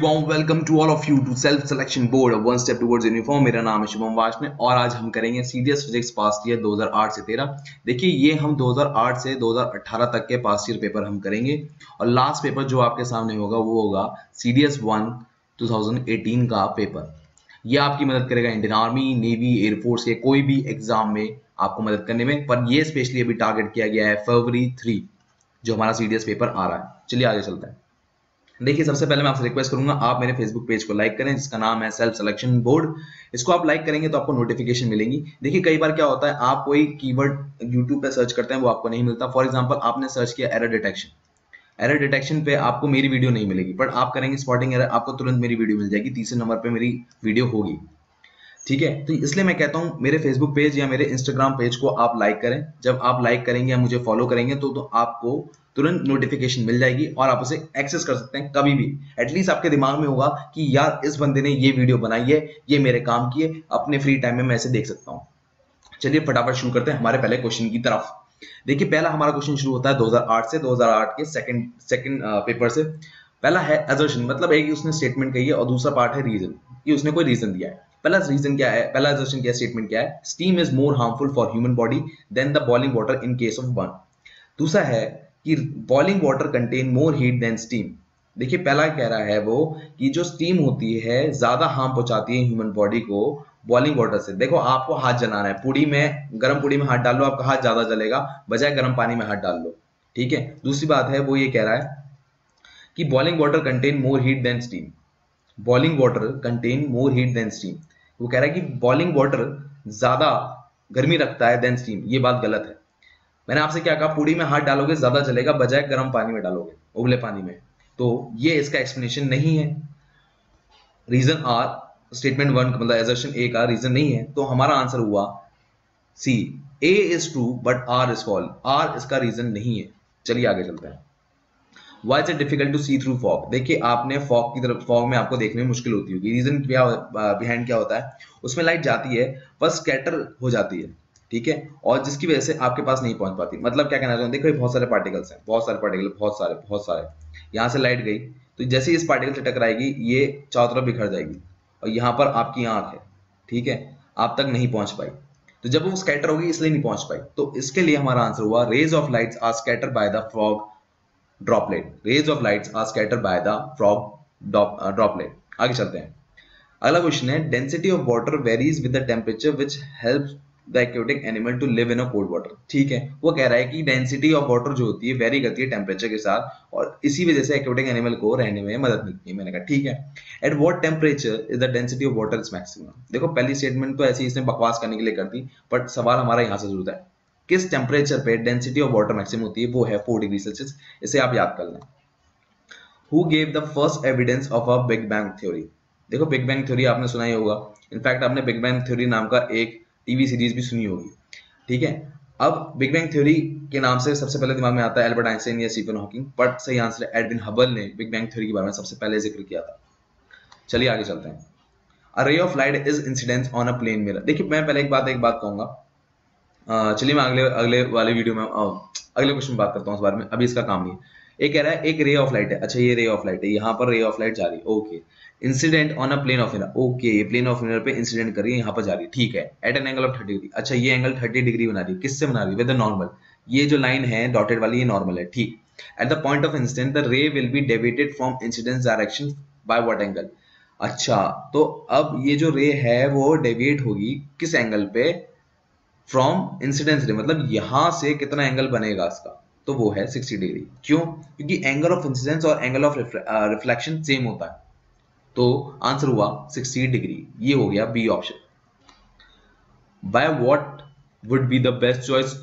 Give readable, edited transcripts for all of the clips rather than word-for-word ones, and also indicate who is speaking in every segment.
Speaker 1: warm welcome to all of you to self selection board one step towards uniform। मेरा नाम है शुभम वाशने और आज हम करेंगे सीडीएस फिजिक्स पास्ट ईयर 2008 से 13। देखिए ये हम 2008 से 2018 तक के पास्ट ईयर पेपर हम करेंगे और लास्ट पेपर जो आपके सामने होगा वो होगा सीडीएस 1 2018 का पेपर। ये आपकी मदद करेगा इंडियन आर्मी, नेवी, एयरफोर्स के कोई भी एग्जाम में आपको मदद करने में, पर ये स्पेशली अभी टारगेट किया गया है फरवरी 3 जो हमारा सीडीएस पेपर आ रहा है। चलिए आगे चलता है। देखिए सबसे पहले मैं आपसे रिक्वेस्ट करूंगा आप मेरे फेसबुक पेज को लाइक करें जिसका नाम है सेल्फ सिलेक्शन बोर्ड। इसको आप लाइक करेंगे तो आपको नोटिफिकेशन मिलेंगी। देखिए कई बार क्या होता है आप कोई कीवर्ड यूट्यूब पे सर्च करते हैं वो आपको नहीं मिलता। फॉर एग्जांपल आपने सर्च किया एरर डिटेक्शन पे आपको मेरी वीडियो नहीं मिलेगी, बट आप करेंगे स्पॉटिंग एरर आपको तुरंत मेरी वीडियो मिल जाएगी, तीसरे नंबर पे मेरी वीडियो होगी। ठीक है, तो इसलिए मैं कहता हूं मेरे फेसबुक पेज या मेरे इंस्टाग्राम पेज को आप लाइक करें। जब आप लाइक करेंगे या मुझे फॉलो करेंगे तो आपको तुरंत नोटिफिकेशन मिल जाएगी और आप उसे एक्सेस कर सकते हैं कभी भी। एटलीस्ट आपके दिमाग में होगा कि यार इस बंदे ने ये वीडियो बनाई है, ये मेरे काम की है, अपने फ्री टाइम में मैं इसे देख सकता हूं। चलिए फटाफट शुरू करते हैं हमारे पहले क्वेश्चन की तरफ। देखिए पहला हमारा क्वेश्चन शुरू होता है 2008 से। 2008 के सेकंड पेपर से। पहला है असर्शन, मतलब एक उसने स्टेटमेंट कही है और दूसरा पार्ट है रीजन, कि उसने कोई रीजन दिया है। पहला रीजन क्या है, पहला असर्शन क्या स्टेटमेंट क्या है, steam is more harmful for human body than the boiling water in case of burn. दूसरा है कि boiling water contain more heat than steam. देखिए पहला कह रहा है वो कि जो स्टीम होती है ज्यादा हार्म पहुंचाती है ह्यूमन बॉडी को बॉइलिंग वाटर से। देखो आपको हाथ जलाना है, पूड़ी में, गर्म पूड़ी में हाथ डाल लो, आपका हाथ ज्यादा जलेगा, बजाय गर्म पानी में हाथ डाल लो। ठीक है, दूसरी बात है वो ये कह रहा है कि boiling water contain more heat than steam. Boiling water contain more heat than steam, वो कह रहा है कि बॉइलिंग वाटर ज्यादा गर्मी रखता है देन स्टीम। ये बात गलत है। मैंने आपसे क्या कहा, पूड़ी में हाथ डालोगे ज्यादा जलेगा, बजाय गर्म पानी में डालोगे, उबले पानी में। तो ये इसका एक्सप्लेनेशन नहीं है। रीजन आर, स्टेटमेंट 1 मतलब असर्शन ए का रीजन नहीं है, तो हमारा आंसर हुआ C, A is true but R is false. R इसका रीजन नहीं है। चलिए आगे चलते हैं। Why is it difficult to see through fog? देखिए आपने फॉग की तरफ, फॉग में आपको देखने में मुश्किल होती होगी। रीजन क्या बिहाइंड क्या होता है, उसमें लाइट जाती है पर स्कैटर हो जाती है, ठीक है, और जिसकी वजह से आपके पास नहीं पहुंच पाती। मतलब क्या कहना चाहता हूँ, देखो बहुत सारे पार्टिकल्स हैं, बहुत सारे। यहाँ से लाइट गई तो जैसे इस पार्टिकल से टकराएगी ये चारों तरफ बिखर जाएगी और यहाँ पर आपकी आंख है, ठीक है, आप तक नहीं पहुंच पाई। तो जब वो स्कैटर होगी इसलिए नहीं पहुंच पाई। तो इसके लिए हमारा आंसर हुआ rays of lights are scatter by the fog droplet. Rays of lights are scattered by the frog droplet. आगे चलते हैं। अगला क्वेश्चन है density of water varies with the temperature which helps the aquatic animal to live in a cold water. ठीक है, वो कह रहा है कि डेंसिटी ऑफ वाटर जो होती है वेरी करती है टेम्परेचर के साथ और इसी वजह से एक्वेटिक एनिमल को रहने में मदद मिलती है। मैंने कहा ठीक है। At what temperature is the density of water is maximum. देखो पहली स्टेटमेंट तो ऐसी इसने बकवास करने के लिए कर दी, बट सवाल हमारा यहाँ से जरूरत है किस टेम्परेचर पे डेंसिटी ऑफ वाटर मैक्सिमम होती है, वो है 4 डिग्री सेल्सियस। इसे आप याद कर लें। Who gave the first evidence of a big bang theory. देखो बिग बैंग थ्योरी आपने सुना ही होगा, इनफैक्ट आपने बिग बैंग थ्योरी नाम का एक टीवी सीरीज भी सुनी होगी। ठीक है, अब बिग बैंग थ्योरी के नाम से सबसे पहले दिमाग में आता है एल्बर्ट आइंस्टाइन या स्टीफन हॉकिंग, बट सही आंसर है एडविन हबल ने बिग बैंग थ्योरी के बारे में सबसे पहले जिक्र किया था। चलिए आगे चलते हैं। A ray of light is incidence on a plane mirror. देखिए मैं पहले एक बात कहूंगा, चलिए मैं अगले वाले वीडियो में अगले क्वेश्चन में बात करता हूँ उस बारे में, अभी इसका काम नहीं है। एक कह रहा है एक रे ऑफ लाइट है, अच्छा ये रे ऑफ लाइट है, यहाँ पर रे ऑफ लाइट जा रही है, okay, incident on a plane of mirror, okay, ये प्लेन ऑफ मिरर पे इंसिडेंट कर रही है, यहाँ पर जा रही है, ठीक है, at an angle of 30 degree. अच्छा ये एंगल 30 डिग्री बना रही है, किससे बना रही है, विद नॉर्मल। ये जो लाइन है डॉटेड वाली ये नॉर्मल है, ठीक। At the point of incident the रे will be deviated from incidence direction by what angle. अच्छा तो अब ये जो रे है वो डेविएट होगी किस एंगल पे, फ्रॉम इंसिडेंस रे, मतलब यहां से कितना एंगल बनेगा इसका, तो वो है 60 डिग्री। क्यों, क्योंकि एंगल ऑफ इंसिडेंस और एंगल ऑफ रिफ्लेक्शन सेम होता है। तो आंसर हुआ 60 डिग्री, ये हो गया B option. By what would be the best choice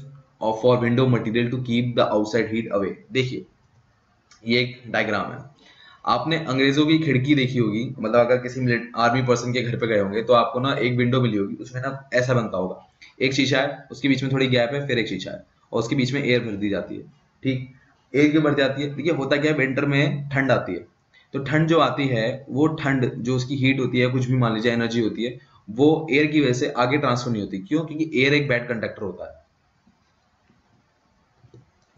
Speaker 1: of for window material to keep the outside heat away. देखिए ये एक डायग्राम है, आपने अंग्रेजों की खिड़की देखी होगी, मतलब अगर किसी आर्मी पर्सन के घर पे गए होंगे तो आपको ना एक विंडो मिली होगी, उसमें ना ऐसा बनता होगा, एक शीशा है, उसके बीच में थोड़ी गैप है, फिर एक शीशा है और उसके बीच में एयर भर दी जाती है। ठीक, एयर क्यों भर जाती है, देखिए होता क्या है, विंटर में ठंड आती है, तो ठंड जो आती है वो ठंड जो उसकी हीट होती है, कुछ भी मान लीजिए एनर्जी होती है, वो एयर की वजह से आगे ट्रांसफर नहीं होती। क्यों, क्योंकि एयर एक बैड कंडक्टर होता है।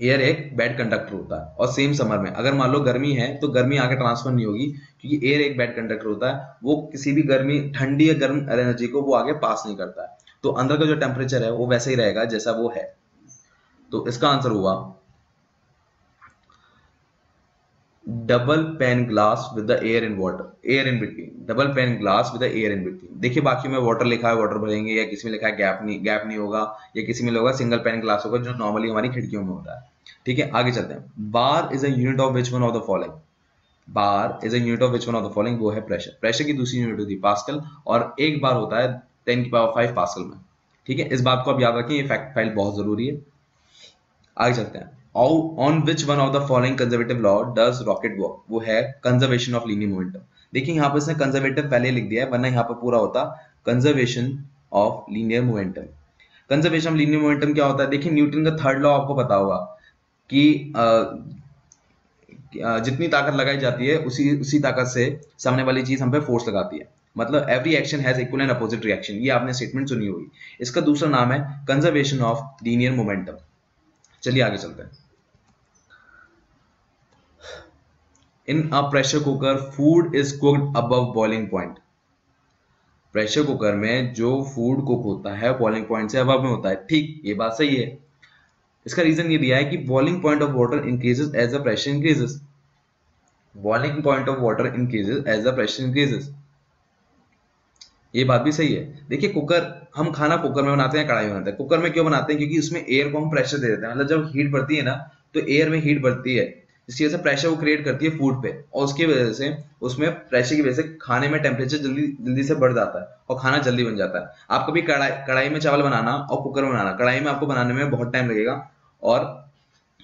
Speaker 1: एयर एक बैड कंडक्टर होता है, और सेम समर में अगर मान लो गर्मी है तो गर्मी आगे ट्रांसफर नहीं होगी, क्योंकि एयर एक बैड कंडक्टर होता है, वो किसी भी गर्मी, ठंडी या गर्म एनर्जी को वो आगे पास नहीं करता है। तो अंदर का जो टेम्परेचर है वो वैसे ही रहेगा जैसा वो है। तो इसका आंसर हुआ double pane glass with the air in water, air in between, double pane glass with the air in between. देखिए बाकी में वाटर लिखा है, वाटर भरेंगे, या किसी में लिखा है गैप नहीं होगा, या किसी में होगा सिंगल पेन ग्लास होगा, जो नॉर्मली हमारी खिड़कियों में होता है। ठीक है, आगे चलते हैं। Bar is a unit of which one of the following, bar is a unit of which one of the following, वो है प्रेशर। प्रेशर की दूसरी यूनिट होती है पास्कल, और एक बार होता है 10 की पावर 5 पास्कल में। ठीक है, इस बात को आप याद रखें, ये फैक्ट फाइल बहुत जरूरी है। आगे चलते हैं। On which one of the following conservative law does rocket work, वो है कंजर्वेशन ऑफ लीनियर मोमेंटम। देखिए यहाँ पर इसने कंजर्वेटिव पहले लिख दिया है, वरना यहाँ पर पूरा होता conservation of linear momentum. Conservation of linear momentum क्या होता है? देखिए न्यूटन का थर्ड लॉ आपको पता होगा कि जितनी ताकत लगाई जाती है उसी ताकत से सामने वाली चीज हम पे फोर्स लगाती है। मतलब every action has equal and opposite reaction, ये आपने स्टेटमेंट सुनी होगी। इसका दूसरा नाम है कंजर्वेशन ऑफ लीनियर मोमेंटम। चलिए आगे चलते हैं। In a pressure cooker food is cooked above boiling point. Pressure cooker में जो फूड कुक होता है बॉइलिंग पॉइंट से अबव में होता है। ठीक, ये बात सही है। इसका रीजन ये दिया है कि boiling point of water increases as the pressure increases. Boiling point of water increases as the pressure increases, ये बात भी सही है। देखिए कुकर, हम खाना कुकर में बनाते हैं, कढ़ाई में बनाते हैं। कुकर में क्यों बनाते हैं? क्योंकि उसमें एयर को हम प्रेशर दे देते हैं। मतलब जब हीट बढ़ती है ना, तो एयर में हीट बढ़ती है, इसकी वजह से प्रेशर वो क्रिएट करती है फूड पे, और उसकी वजह से उसमें प्रेशर की वजह से खाने में टेम्परेचर जल्दी जल्दी से बढ़ जाता है और खाना जल्दी बन जाता है। आप कभी कढ़ाई में चावल बनाना और कुकर में बनाना, कढ़ाई में आपको बनाने में बहुत टाइम लगेगा और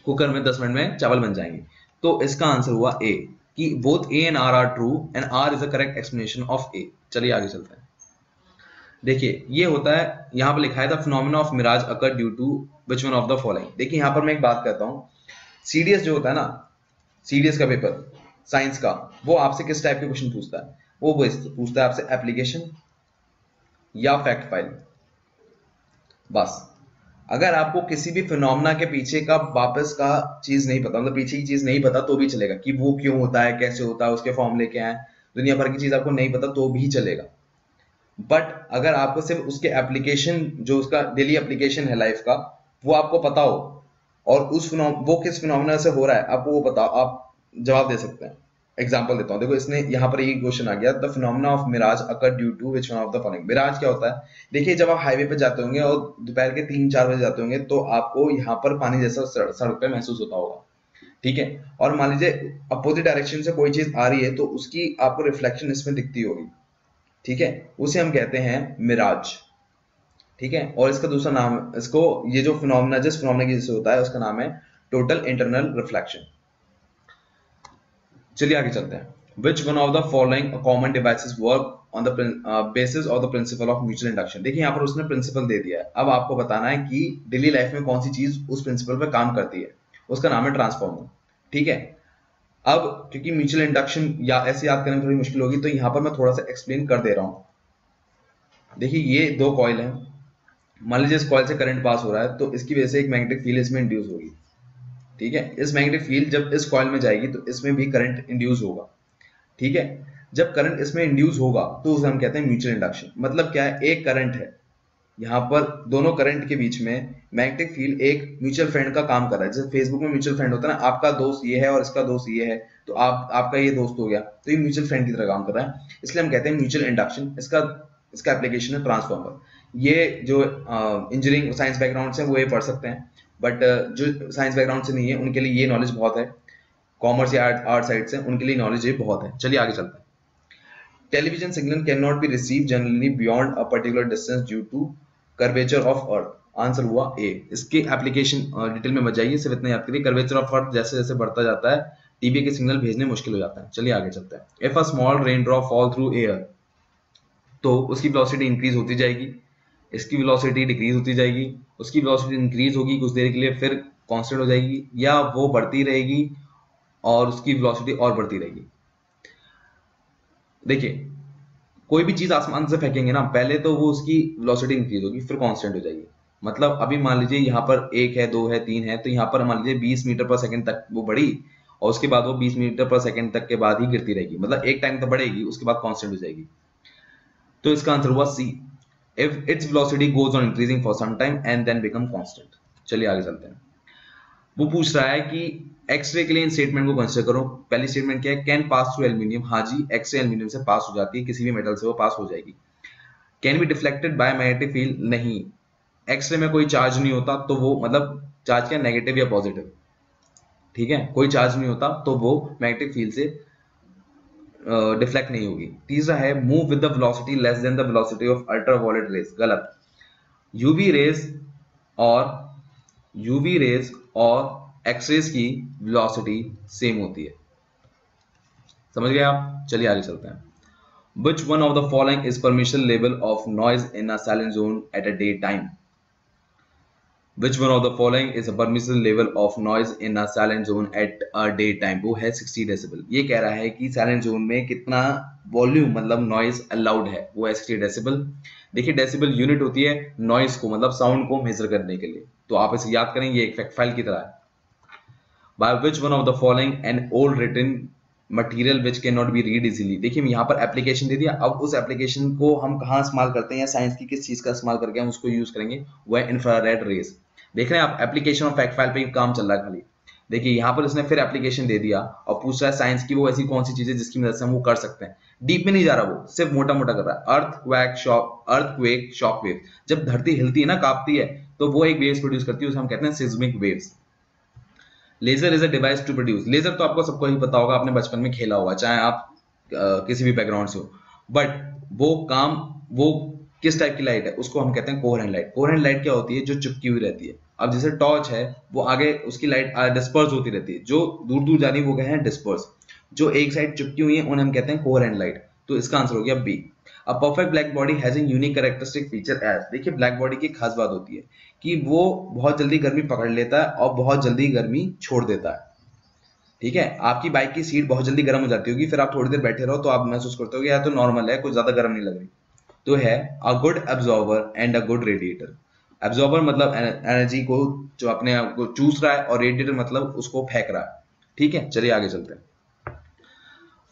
Speaker 1: कुकर में 10 मिनट में चावल बन जाएंगे। तो इसका आंसर हुआ ए, कि both A and R true and R is the correct explanation of A. चलिए आगे चलते हैं। देखिए ये होता है, यहाँ पर लिखा है the phenomena of mirage occur due to which one of the following. देखिए यहाँ पर मैं एक बात कहता हूँ, सीडीएस जो होता है ना, सीडीएस का पेपर साइंस का, वो आपसे किस टाइप के क्वेश्चन पूछता है? वो पूछता है आपसे एप्लीकेशन या फैक्ट फाइल। बस अगर आपको किसी भी फिनोमेना के पीछे का वापस का चीज नहीं पता, मतलब पीछे की चीज नहीं पता तो भी चलेगा, कि वो क्यों होता है, कैसे होता है, उसके फॉर्मूले क्या है, दुनिया भर की चीज आपको नहीं पता तो भी चलेगा। बट अगर आपको सिर्फ उसके एप्लीकेशन, जो उसका डेली एप्लीकेशन है लाइफ का, वो आपको पता हो, और वो किस फिनोमेना से हो रहा है आपको वो पता, आप जवाब दे सकते हैं। एग्जांपल देता हूं, देखो इसने यहाँ पर ये क्वेश्चन आ गया, the phenomena of mirage occur due to which one of the following. Mirage क्या होता है? देखिए जब आप हाईवे पे जाते होंगे और दोपहर के 3-4 बजे जाते होंगे, तो आपको यहाँ पर पानी जैसा सड़क पे महसूस होता होगा। ठीक है, और मान लीजिए अपोजिट डायरेक्शन से कोई चीज आ रही है तो उसकी आपको रिफ्लेक्शन इसमें दिखती होगी। ठीक है, उसे हम कहते हैं मिराज। ठीक है, और इसका दूसरा नाम, इसको, ये जो फिनोमेना जिस फिनोमेना की जैसे होता है उसका नाम है टोटल इंटरनल रिफ्लेक्शन। चलिए आगे चलते हैं। Which one of the following common devices work on the basis of the principle of mutual induction? देखिए यहाँ पर उसने प्रिंसिपल दे दिया है, अब आपको बताना है कि डेली लाइफ में कौन सी चीज उस प्रिंसिपल पर काम करती है। उसका नाम है ट्रांसफॉर्मर। ठीक है, अब क्योंकि म्यूचुअल इंडक्शन या ऐसे याद करने में थोड़ी मुश्किल होगी, तो यहाँ पर मैं थोड़ा सा एक्सप्लेन कर दे रहा हूँ। देखिए ये दो कॉइल हैं, मान लीजिए इस कॉइल से करंट पास हो रहा है, तो इसकी वजह से एक मैग्नेटिक फील्ड इसमें इंड्यूस होगी। ठीक है, इस मैग्नेटिक फील्ड जब इस कॉइल में जाएगी तो इसमें भी करंट इंड्यूस होगा। ठीक है, जब करंट इसमें इंड्यूस होगा तो उसे हम कहते हैं म्यूचुअल इंडक्शन। मतलब क्या है? एक करंट है, यहाँ पर दोनों करंट के बीच में मैग्नेटिक फील्ड एक म्यूचुअल फ्रेंड का काम कर रहा है। जैसे फेसबुक में म्यूचुअल फ्रेंड होता है ना, आपका दोस्त ये है और इसका दोस्त ये है, तो आपका ये दोस्त हो गया, तो ये म्यूचुअल फ्रेंड की तरह काम कर रहा है, इसलिए हम कहते हैं म्यूचुअल इंडक्शन। इसका एप्लीकेशन है ट्रांसफॉर्मर। ये जो इंजीनियरिंग साइंस बैकग्राउंड से वो ये पढ़ सकते हैं, बट जो साइंस बैकग्राउंड से नहीं है उनके लिए ये नॉलेज बहुत है, कॉमर्स या आर्ट साइड से, उनके लिए नॉलेज ये बहुत है। चलिए आगे चलते हैं। Television signal can not be receive generally beyond a particular distance due to curvature of earth. Answer हुआ ए। इसके एप्लीकेशन डिटेल में मत जाइए, सिर्फ इतना याद करिए, कर्वेचर ऑफ अर्थ जैसे जैसे बढ़ता जाता है टीवी के सिग्नल भेजने मुश्किल हो जाता है। चलिए आगे चलते हैं। If a small rain drop fall through air, तो उसकी वेलोसिटी इंक्रीज होती जाएगी, इसकी वेलोसिटी डिक्रीज होती जाएगी, उसकी वेलोसिटी इंक्रीज होगी कुछ देर के लिए, फिर कांस्टेंट हो जाएगी, या वो बढ़ती रहेगी और उसकी वेलोसिटी और बढ़ती रहेगी। देखिए कोई भी चीज आसमान से फेंकेंगे ना, पहले तो वो उसकी वेलोसिटी इंक्रीज होगी, फिर कांस्टेंट हो जाएगी। मतलब अभी मान लीजिए यहाँ पर 1 है, 2 है, 3 है, तो यहाँ पर मान लीजिए 20 मीटर पर सेकंड तक वो बढ़ी और उसके बाद वो 20 मीटर पर सेकंड तक के बाद ही गिरती रहेगी, मतलब एक टाइम तक बढ़ेगी, उसके बाद कांस्टेंट हो जाएगी। तो इसका आंसर हुआ C, if it's velocity goes on increasing for some time and then become constant. चलिए आगे चलते हैं। वो पूछ रहा है कि एक्सरे के लिए इन स्टेटमेंट को कंसीडर करो। पहली स्टेटमेंट क्या है, कैन पास थ्रू एल्यूमिनियम, हाँ जी, एक्सरे एल्यूमिनियम से पास हो जाती है, किसी भी मेटल से वो पास हो जाएगी। Can be deflected by magnetic field, नहीं, एक्सरे में कोई चार्ज नहीं होता, तो वो मतलब चार्ज क्या, नेगेटिव या पॉजिटिव, ठीक है, कोई चार्ज नहीं होता तो वो मैग्नेटिक फील्ड से डिफ्लेक्ट नहीं होगी। तीसरा है move with the velocity less than the velocity of ultraviolet rays, गलत। यूवी रेज और एक्सरेज की वेलोसिटी सेम होती है, समझ गए आप। चलिए आगे चलते हैं। Which one of the following is permission level of noise in a silent zone at a daytime? Which one of the following is a permission level of noise in a silent zone at a daytime? वो है 60 decibel. ये कह रहा है कि silent zone में कितना volume मतलब नॉइज अलाउड है, वो है 60 डेसिबल। देखिए डेसिबल यूनिट होती है नॉइज को मतलब साउंड को मेजर करने के लिए, तो आप इसे याद करेंगे, एक फैक्ट फाइल की तरह है। By which one of the following an old written material which can not B read easily. देखिए यहाँ पर एप्लीकेशन दे दिया, अब उस एप्लीकेशन को हम कहाँ इस्तेमाल करते हैं या साइंस की किस चीज का इस्तेमाल करके हम उसको यूज करेंगे, वो है इंफ्रारेड रेज। देख रहे हैं आप, एप्लीकेशन और फैक्ट फाइल पे काम चल रहा है खाली। देखिए यहाँ पर इसने फिर एप्लीकेशन दे दिया और पूछ रहा है साइंस की वो ऐसी कौन सी चीज है जिसकी मदद से हम वो कर सकते हैं। डीप में नहीं जा रहा, वो सिर्फ मोटा मोटा कर रहा है। अर्थक्वेक शॉक वेव, जब धरती हिलती है ना, कांपती है, तो वो एक वेव्स प्रोड्यूस करती है, उसे हम कहते हैं seismic waves. Laser is a device to produce, laser तो आपको सबको ही पता होगा, आपने बचपन में खेला होगा, चाहे आप किसी भी बैकग्राउंड से हो। बट वो किस टाइप की लाइट है, उसको हम कहते हैं कोहेरेंट लाइट। कोहेरेंट लाइट क्या होती है, जो चिपकी हुई रहती है। अब जैसे टॉर्च है, वो आगे उसकी लाइट डिस्पर्स होती रहती है, जो दूर दूर जा रही है वो कहते हैं डिस्पर्स, जो एक साइड चिपकी हुई है उन्हें हम कहते हैं कोहेरेंट लाइट। तो इसका आंसर हो गया B. A perfect black body has a unique characteristic feature as, देखिए ब्लैक बॉडी की खास बात होती है कि वो बहुत जल्दी गर्मी पकड़ लेता है और बहुत जल्दी गर्मी छोड़ देता है, ठीक है। आपकी बाइक की सीट बहुत जल्दी गर्म हो जाती होगी, फिर आप थोड़ी देर बैठे रहो तो आप महसूस करते हो कि यार तो नॉर्मल है, कुछ ज्यादा गर्म नहीं लग रही। तो है a good absorber and a good radiator. Absorber मतलब एनर्जी को जो अपने आप को चूस रहा है, और रेडिएटर मतलब उसको फेंक रहा है, ठीक है। चलिए आगे चलते हैं।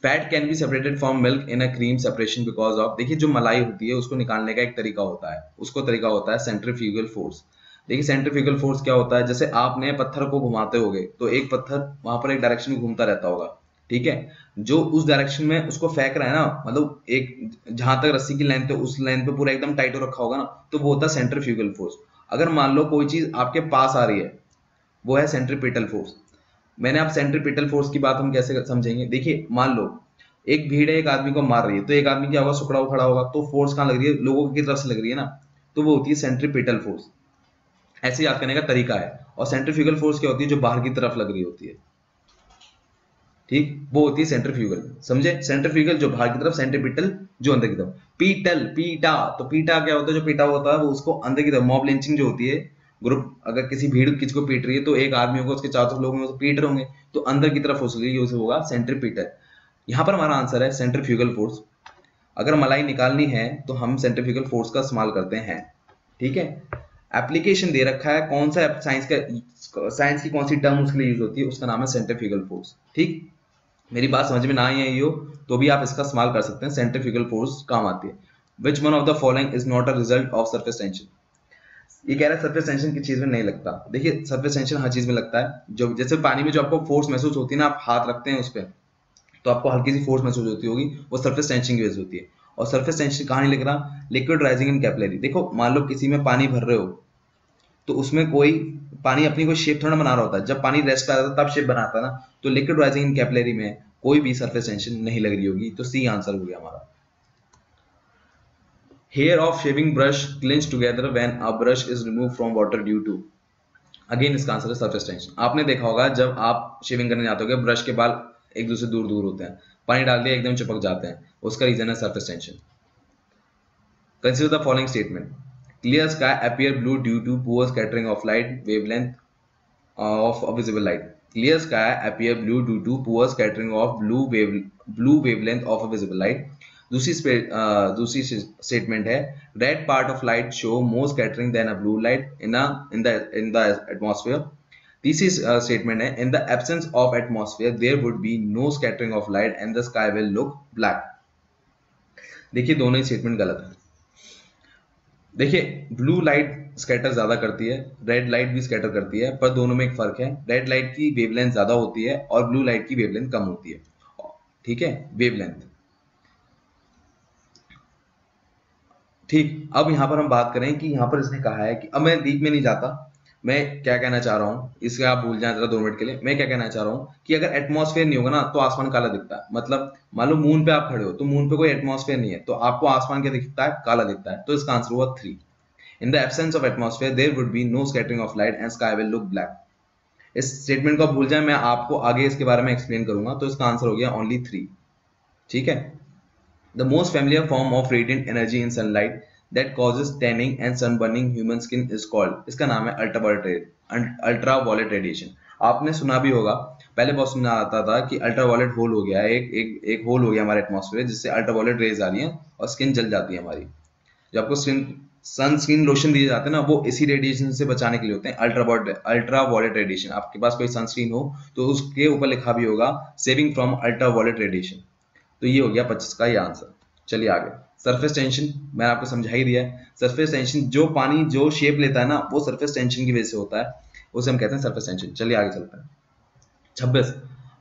Speaker 1: Fat can be separated from milk in a cream separation because of, देखिए जो मलाई होती है उसको निकालने का एक तरीका होता है, उसको तरीका होता है सेंट्रीफ्यूगल फोर्स। देखिए सेंट्रीफ्यूगल फोर्स क्या होता है, जैसे आपने पत्थर को घुमाते होगे तो एक पत्थर वहां पर एक डायरेक्शन में घूमता रहता होगा, ठीक है, जो उस डायरेक्शन में उसको फेंक रहा है ना, मतलब एक जहां तक रस्सी की लेंथ है उस लेंथ पे पूरा एकदम टाइट हो रखा होगा ना, तो वो होता है सेंट्रीफ्यूगल फोर्स। अगर मान लो कोई चीज आपके पास आ रही है, वो है सेंट्रीपिटल फोर्स। मैंने आप सेंट्रीपिटल फोर्स की बात हम कैसे समझेंगे, देखिए मान लो एक भीड़ है, एक आदमी को मार रही है, तो एक आदमी क्या होगा, सुखड़ा खड़ा होगा, तो फोर्स कहाँ लग रही है, लोगों की तरफ से लग रही है ना, तो वो होती है सेंट्रीपिटल फोर्स। ऐसे याद करने का तरीका है। और सेंट्रीफ्यूगल फोर्स क्या होती है, जो बाहर की तरफ लग रही होती है, ठीक, वो होती है सेंट्रीफ्यूगल, समझे। सेंट्रीफ्यूगल जो बाहर की तरफ, सेंट्रीपिटल जो अंदर की तरफ। पीटल, पीटा, तो पीटा क्या होता है, जो पीटा होता है वो उसको अंदर की तरफ, मॉब लिंचिंग जो होती है, ग्रुप अगर किसी भीड़ किसी को पीट रही है तो एक आदमी होगा, उसके चारों तरफ लोग होंगे, पीट रहे होंगे, तो अंदर की तरफ उसे होगा सेंट्रीपिटल। यहाँ पर हमारा आंसर है सेंट्रीफ्यूगल फोर्स। अगर मलाई निकालनी है तो हम सेंट्रीफ्यूगल फोर्स का इस्तेमाल करते हैं, ठीक है। एप्लीकेशन दे रखा है, कौन सा साइंस की कौन सी टर्म उसके लिए यूज होती है, उसका नाम है सेंट्रीफ्यूगल फोर्स, ठीक। मेरी बात समझ में ना आई हो तो भी आप इसका इस्तेमाल कर सकते हैं, सेंट्रीफ्यूगल फोर्स काम आती है। विच one of the following is not a result of surface tension. ये कह रहा है सरफेस टेंशन की चीज में नहीं लगता। देखिए सरफेस टेंशन हर चीज में लगता है, जो जैसे पानी में जो आपको फोर्स महसूस होती है ना, आप हाथ रखते हैं उस पर तो आपको हल्की सी फोर्स महसूस होती होगी, वो सरफेस टेंशन की वजह से होती है। और सरफेस टेंशन कहाँ नहीं लिख रहा, लिक्विड राइजिंग इन कैपिलरी। देखो मान लो किसी में पानी भर रहे हो तो उसमें कोई पानी अपनी कोई शेप थोड़ा बना रहा होता है, जब पानी रेस्ट पे आता है तब शेप बनाता है ना, तो लिक्विड राइजिंग इन कैपिलरी में कोई भी सरफेस टेंशन नहीं लग रही होगी, तो सी आंसर हो गया हमारा। Hair of shaving brush cling together when a brush is remove from water due to, again इसका आंसर है सरफेस टेंशन। आपने देखा होगा जब आप शेविंग करने जाते हो ब्रश के बाल एक दूसरे दूर दूर होते हैं, पानी डाल दिया एकदम चिपक जाते हैं, उसका रीजन है surface tension. Consider the following statement, clear sky appear blue due to poor scattering of light wavelength of a visible light. Clear sky appear blue due to poor scattering of blue wavelength of a visible light. दूसरी statement है red part of light show more scattering than a blue light in the atmosphere. तीसरी statement है in the absence of atmosphere there would be no scattering of light and the sky will look black. देखिए दोनों ही statement गलत है। देखिए blue light scatter ज्यादा करती है, रेड लाइट भी स्कैटर करती है, पर दोनों में एक फर्क है, रेड लाइट की वेवलेंथ ज्यादा होती है और ब्लू लाइट की वेवलेंथ कम होती है। ठीक है, वेवलेंथ। ठीक, अब यहां पर हम बात करें कि यहां पर इसने कहा है कि अब मैं डीप में नहीं जाता, मैं क्या कहना चाह रहा हूं इसका आप भूल जाए जरा 2 मिनट के लिए। मैं क्या कहना चाह रहा हूं कि अगर एटमॉस्फेयर नहीं होगा ना तो आसमान काला दिखता है। मतलब मान लो मून पे आप खड़े हो तो मून पे कोई एटमॉस्फेयर नहीं है तो आपको आसमान क्या दिखता है, काला दिखता है। तो इसका आंसर हुआ 3। In the absence of atmosphere there would be no scattering of light and sky will look black. इस स्टेटमेंट को भूल जाए, मैं आपको आगे इसके बारे में एक्सप्लेन करूंगा। तो इसका आंसर हो गया ओनली 3। ठीक है। The most familiar form of radiant energy in sunlight that causes tanning and sunburning human skin is called, इसका नाम है अल्ट्रावायलेट रेडिएशन। आपने सुना भी होगा, पहले बहुत सुना आता था कि अल्ट्रावायलेट होल हो गया है, एक होल हो गया हमारे एटमॉस्फेयर जिससे अल्ट्रावायलेट रेज आ रही है और स्किन जल जाती है हमारी। जो आपको सनस्क्रीन लोशन दिए जाते हैं ना, वो इसी रेडिएशन से बचाने के लिए होते हैं, अल्ट्रावायलेट रेडिएशन। आपके पास कोई सनस्क्रीन हो तो उसके ऊपर लिखा भी होगा सेविंग फ्रॉम अल्ट्रावायलेट रेडिएशन। तो ये हो गया 25 का ये आंसर। चलिए आगे, सरफेस टेंशन मैंने आपको समझा ही दिया है। सरफेस टेंशन, जो पानी जो शेप लेता है ना वो सरफेस टेंशन की वजह से होता है, उसे हम कहते हैं सरफेस टेंशन। चलिए आगे चलते हैं। 26,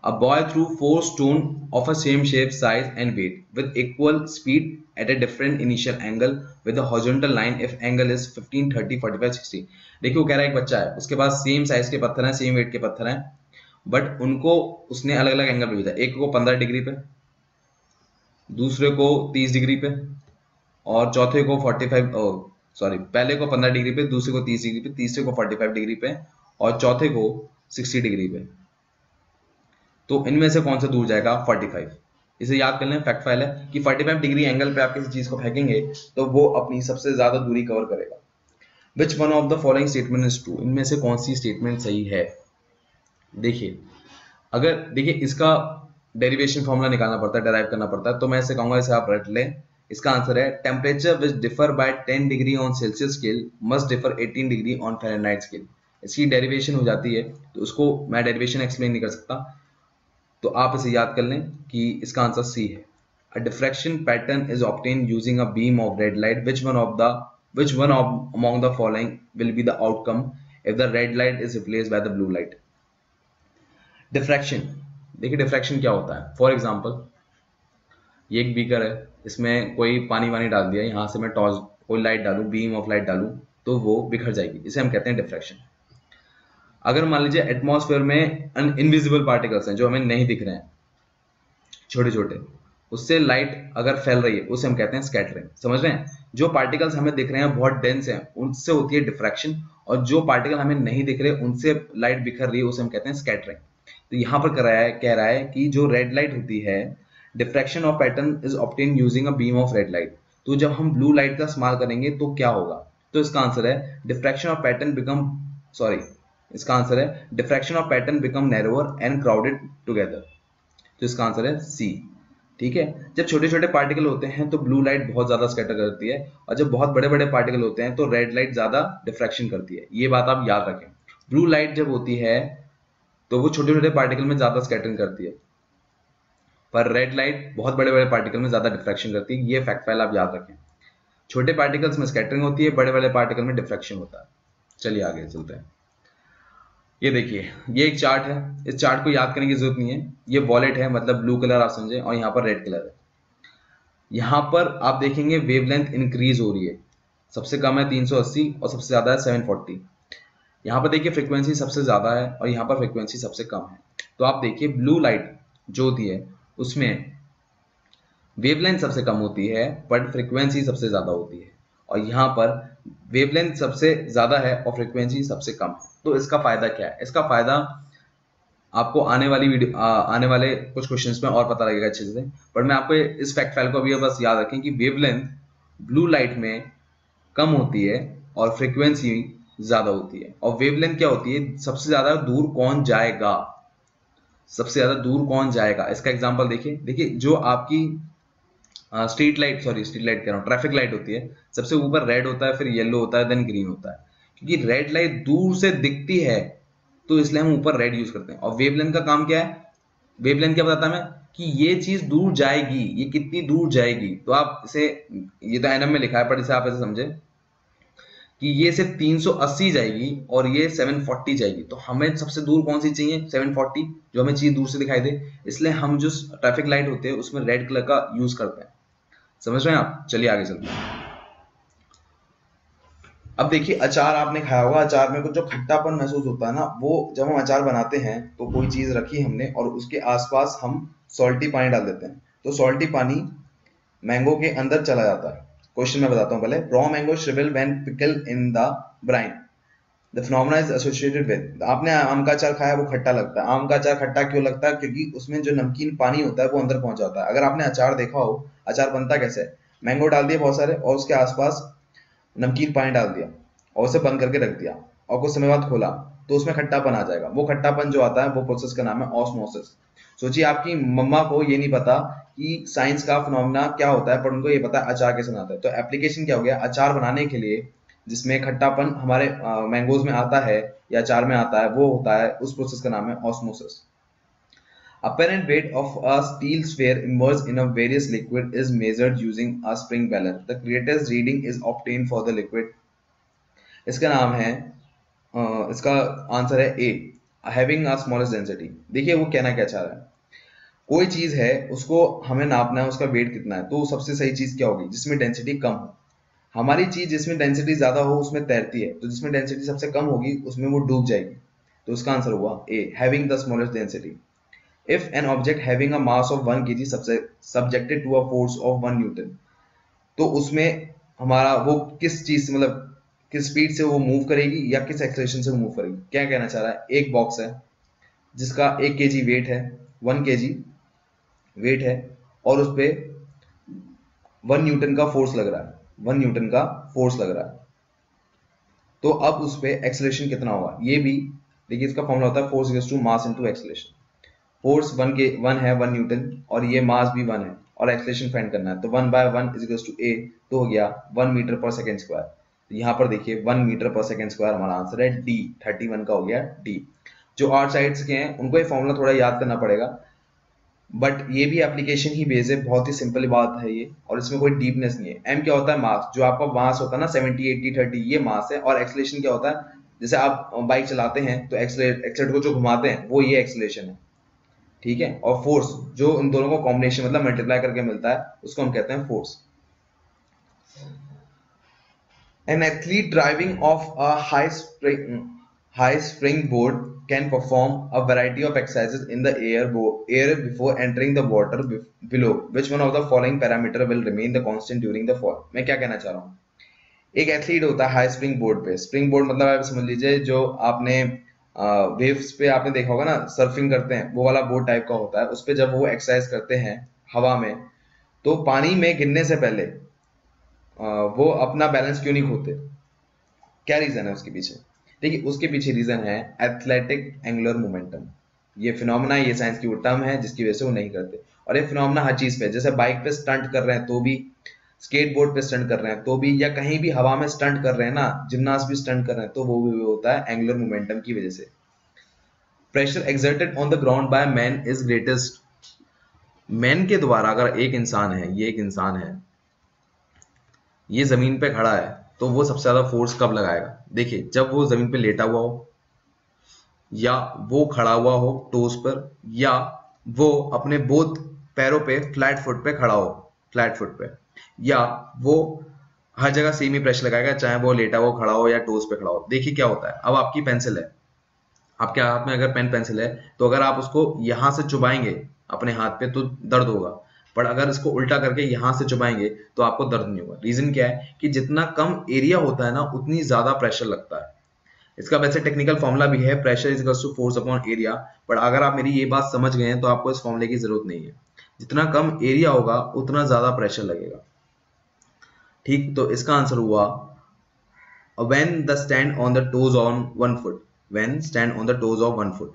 Speaker 1: a boy threw 4 stones of a same shape, size and weight with equal speed at a different initial angle with a horizontal line if angle is 15, 30, 45, 60। देखिए वो कह रहा है एक बच्चा है, उसके पास सेम साइज के पत्थर हैं, सेम वेट के पत्थर हैं, बट उनको उसने अलग अलग एंगल पे भेजा। एक को 15 डिग्री पे, दूसरे को 30 डिग्री पे और चौथे को 45 सॉरी पहले को 15 डिग्री पे, दूसरे को 30 डिग्री पे, तीसरे को 45 डिग्री पे और चौथे को 60 डिग्री पे। तो इनमें से कौन सा दूर जाएगा, 45। इसे याद कर लें, फैक्ट फाइल है कि 45 डिग्री एंगल पे आप किसी चीज को फेंकेंगे तो वो अपनी सबसे ज्यादा दूरी कवर करेगा। विच one of the following statement is true, इनमें से कौन सी स्टेटमेंट सही है। देखिए अगर देखिए इसका डेरिवेशन फॉर्मूला निकालना पड़ता है, डेराइव करना पड़ता है, तो मैं इसे कहूंगा इसे आप रट लें। इसका आंसर है temperature which differ by 10 degree on Celsius scale must differ 18 degree on Fahrenheit scale. इसकी डेरिवेशन हो जाती है, तो उसको मैं डेरिवेशन एक्सप्लेन नहीं कर सकता, तो आप इसे याद कर लें कि इसका आंसर सी है। A diffraction pattern is obtain using a beam of red light, which one among the following will be the outcome if the red light is replaced by the blue light। Diffraction, देखिए diffraction क्या होता है। For example ये एक beaker है, इसमें कोई पानी वानी डाल दिया, यहाँ से मैं टॉर्च कोई लाइट डालूं, बीम ऑफ लाइट डालूं तो वो बिखर जाएगी, इसे हम कहते हैं डिफ्रैक्शन। अगर मान लीजिए एटमॉस्फेयर में इनविजिबल पार्टिकल्स हैं जो हमें नहीं दिख रहे हैं, छोटे छोटे, उससे लाइट अगर फैल रही है उसे हम कहते हैं स्कैटरिंग। समझ रहे हैं, जो पार्टिकल्स हमें दिख रहे हैं बहुत डेंस हैं उनसे होती है डिफ्रैक्शन, और जो पार्टिकल हमें नहीं दिख रहे उनसे लाइट बिखर रही है उसे हम कहते हैं स्कैटरिंग। तो यहाँ पर कह रहा है कि जो रेड लाइट होती है, diffraction of pattern is obtain using a beam of red light. तो जब हम ब्लू लाइट का इस्तेमाल करेंगे तो क्या होगा, तो इसका आंसर है डिफ्रैक्शन ऑफ पैटर्न बिकम इसका आंसर है diffraction of pattern become narrower and crowded together. तो इसका आंसर है सी। ठीक है, जब छोटे छोटे पार्टिकल होते हैं तो ब्लू लाइट बहुत ज्यादा स्कैटर करती है, और जब बहुत बड़े बड़े पार्टिकल होते हैं तो रेड लाइट ज्यादा डिफ्रैक्शन करती है। ये बात आप याद रखें, ब्लू लाइट जब होती है तो वो छोटे छोटे पार्टिकल में ज्यादा स्कैटरिंग करती है, पर रेड लाइट बहुत बड़े बड़े पार्टिकल में ज्यादा डिफ्रैक्शन करती है। ये फैक्ट फाइल आप याद रखें, छोटे पार्टिकल्स में स्कैटरिंग होती है, बड़े बड़े पार्टिकल में डिफ्रैक्शन होता है। चलिए आगे चलते हैं। ये देखिए ये एक चार्ट है, इस चार्ट को याद करने की जरूरत नहीं है। ये वॉलेट है, मतलब ब्लू कलर आप समझे, और यहाँ पर रेड कलर है। यहाँ पर आप देखेंगे वेवलेंथ इंक्रीज हो रही है, सबसे कम है 380 और सबसे ज्यादा है 740। यहाँ पर देखिए फ्रीक्वेंसी सबसे ज्यादा है और यहाँ पर फ्रीक्वेंसी सबसे कम है। तो आप देखिए ब्लू लाइट जो होती है उसमें वेवलेंथ सबसे कम होती है बट फ्रीक्वेंसी सबसे ज्यादा होती है, और यहाँ पर वेवलेंथ सबसे ज्यादा है और फ्रीक्वेंसी सबसे कम है। तो इसका फायदा क्या है, इसका फायदा आपको आने वाले कुछ क्वेश्चंस में और पता लगेगा अच्छे से, पर मैं आपको इस फैक्ट फाइल को अभी बस याद रखें कि वेवलेंथ ब्लू लाइट में कम होती है और फ्रीक्वेंसी ज्यादा होती है। और वेवलेंथ क्या होती है, सबसे ज्यादा दूर कौन जाएगा, सबसे ज्यादा दूर कौन जाएगा। इसका एग्जांपल देखिए, जो आपकी street light, sorry street light कह रहा हूँ, ट्रैफिक लाइट होती है, सबसे ऊपर रेड होता है, फिर येलो होता है, देन ग्रीन होता है। क्योंकि रेड लाइट दूर से दिखती है तो इसलिए हम ऊपर रेड यूज करते हैं। और वेवलेंथ का काम क्या है, वेवलेंथ क्या बताता है मैं, कि ये चीज दूर जाएगी, ये कितनी दूर जाएगी। तो आप इसे, ये तो एनएम में लिखा है, पर इसे आप ऐसे समझे कि ये सिर्फ 380 जाएगी और ये 740 जाएगी, तो हमें सबसे दूर कौन सी चाहिए, 740, जो हमें चीज दूर से दिखाई दे। इसलिए हम जो ट्रैफिक लाइट होते हैं उसमें रेड कलर का यूज करते हैं। समझ रहे हैं आप? चलिए आगे चलते हैं। अब देखिए, अचार आपने खाया होगा, अचार में कुछ जो खट्टापन महसूस होता है ना, वो जब हम अचार बनाते हैं तो कोई चीज रखी हमने और उसके आसपास हम सॉल्टी पानी डाल देते हैं, तो सॉल्टी पानी मैंगो के अंदर चला जाता है। क्वेश्चन मैं बताता हूँ पहले। Raw mango shrivel when pickle in the brine, the phenomena is associated with. आपने आम का अचार खाया, वो खट्टा लगता है। आम का अचार खट्टा क्यों लगता है? क्योंकि उसमें जो नमकीन पानी होता है वो अंदर पहुंच जाता है। अगर आपने अचार देखा हो, अचार बनता कैसे है, मैंगो डाल दिए बहुत सारे और उसके आसपास नमकीन पानी डाल दिया और उसे बंद करके रख दिया और कुछ समय बाद खोला तो उसमें खट्टापन आ जाएगा। वो खट्टापन जो आता है वो प्रोसेस का नाम है ऑस्मोसिस। सोचिए, आपकी मम्मा को ये नहीं पता कि साइंस का फिनोमेना क्या होता है, पर उनको ये पता है अचार कैसे बनाता है। तो एप्लीकेशन क्या हो गया, अचार बनाने के लिए जिसमें खट्टापन हमारे मैंगोज में आता है या अचार में आता है, वो होता है, उस प्रोसेस का नाम है osmosis. Apparent weight of a steel sphere immersed in a various liquid is measured using a spring balance. The greatest reading is obtained for the liquid. इसका नाम है इसका आंसर है ए, हैविंग अ स्मॉलेस्ट डेंसिटी। देखिए वो कहना क्या चाह रहा है, कोई चीज है उसको हमें नापना है, उसका वेट कितना है, तो सबसे सही चीज क्या होगी, जिसमें डेंसिटी कम हो। हमारी चीज जिसमें डेंसिटी ज्यादा हो उसमें तैरती है, तो जिसमें डेंसिटी सबसे कम होगी उसमें वो डूब जाएगी। तो उसका आंसर हुआ A, having the smallest density. If an object having a mass of 1 kg subjected to a force of 1 Newton, तो उसमें हमारा वो किस चीज से, मतलब किस स्पीड से वो मूव करेगी या किस एक्सेलरेशन से मूव करेगी। क्या कहना चाह रहा है, एक बॉक्स है जिसका 1 kg वेट है, 1 kg वेट है और उस पे 1 न्यूटन का फोर्स लग रहा है, 1 न्यूटन का फोर्स लग रहा है। तो अब उस पे एक्सेलरेशन कितना होगा, ये भी देखिए, इसका फॉर्मूला होता है force equals to mass into acceleration. Force 1 है 1 न्यूटन और ये मास भी 1 है और एक्सेलरेशन फाइंड करना है, तो 1/1 इज इक्वल्स टू ए, तो हो गया 1 मीटर पर सेकंड स्क्वायर। तो यहाँ पर देखिए 1 मीटर पर सेकंड स्क्वायर हमारा आंसर है डी, 31 का हो गया डी। जो आर्ट साइड्स के हैं उनको ये फॉर्मूला थोड़ा याद करना पड़ेगा, बट ये भी एप्लीकेशन ही बेस है, बहुत ही सिंपल बात है ये, और इसमें कोई डीपनेस नहीं है। एम क्या होता है, मास। जो आपका मास होता है ना 70 80 30, ये मास है। और एक्सेलरेशन क्या होता है, जैसे आप बाइक चलाते हैं तो एक्सेलरेटर को जो घुमाते हैं वो ये एक्सेलरेशन है, ठीक है। और फोर्स जो इन दोनों को कॉम्बिनेशन मतलब मल्टीप्लाई करके मिलता है उसको हम कहते हैं force. An athlete driving off a high springboard can perform a variety of exercises in the air before entering the water below. Which one of the following parameter will remain the constant during the fall? मैं क्या कहना चाह रहा हूँ, एक athlete होता है high spring board पे। स्प्रिंग बोर्ड मतलब आप समझ लीजिए जो आपने वेव्स पे आपने देखा होगा ना, सर्फिंग करते हैं, वो वाला बोर्ड टाइप का होता है। उस पे जब वो एक्सरसाइज करते हैं हवा में, तो पानी में गिरने से पहले वो अपना बैलेंस क्यों नहीं खोते, क्या रीजन है उसके पीछे? देखिए उसके पीछे रीजन है एथलेटिक एंगुलर मोमेंटम। ये फिनोमेना, ये साइंस की वो टर्म है जिसकी वजह से वो नहीं करते। और ये फिनोमेना हर चीज पे, जैसे बाइक पे स्टंट कर रहे हैं तो भी, स्केटबोर्ड पे स्टंट कर रहे हैं तो भी, या कहीं भी हवा में स्टंट कर रहे हैं ना, जिम्नास्ट भी स्टंट कर रहे हैं, तो वो भी होता है एंगुलर मोमेंटम की वजह से। Pressure exerted on the ground by man is greatest. Man के द्वारा, अगर एक इंसान है, ये एक इंसान है, ये जमीन पे खड़ा है, तो वो सबसे ज्यादा फोर्स कब लगाएगा? देखिए जब वो जमीन पे लेटा हुआ हो, या वो खड़ा हुआ हो टोस पर, या वो अपने बोथ पैरों पे फ्लैट फुट पे खड़ा हो, फ्लैट फुट पे, या वो हर जगह सेम ही प्रेशर लगाएगा, चाहे वो लेटा हो, खड़ा हो या टोस पे खड़ा हो। देखिए क्या होता है, अब आपकी पेंसिल है, आपके हाथ में अगर पेन पेंसिल है, तो अगर आप उसको यहां से चुभाएंगे अपने हाथ पे तो दर्द होगा, पर अगर इसको उल्टा करके यहां से चुभाएंगे तो आपको दर्द नहीं होगा। रीजन क्या है कि जितना कम एरिया होता है ना, उतनी ज्यादा प्रेशर लगता है। इसका वैसे टेक्निकल फॉर्मूला भी है, pressure is equals to force upon area, पर अगर आप मेरी ये बात समझ गए हैं तो आपको इस फॉर्मूले की जरूरत नहीं है। जितना कम एरिया होगा उतना ज्यादा प्रेशर लगेगा, ठीक। तो इसका आंसर हुआ when the stand on the toes on 1 foot, when stand on the toes of 1 foot।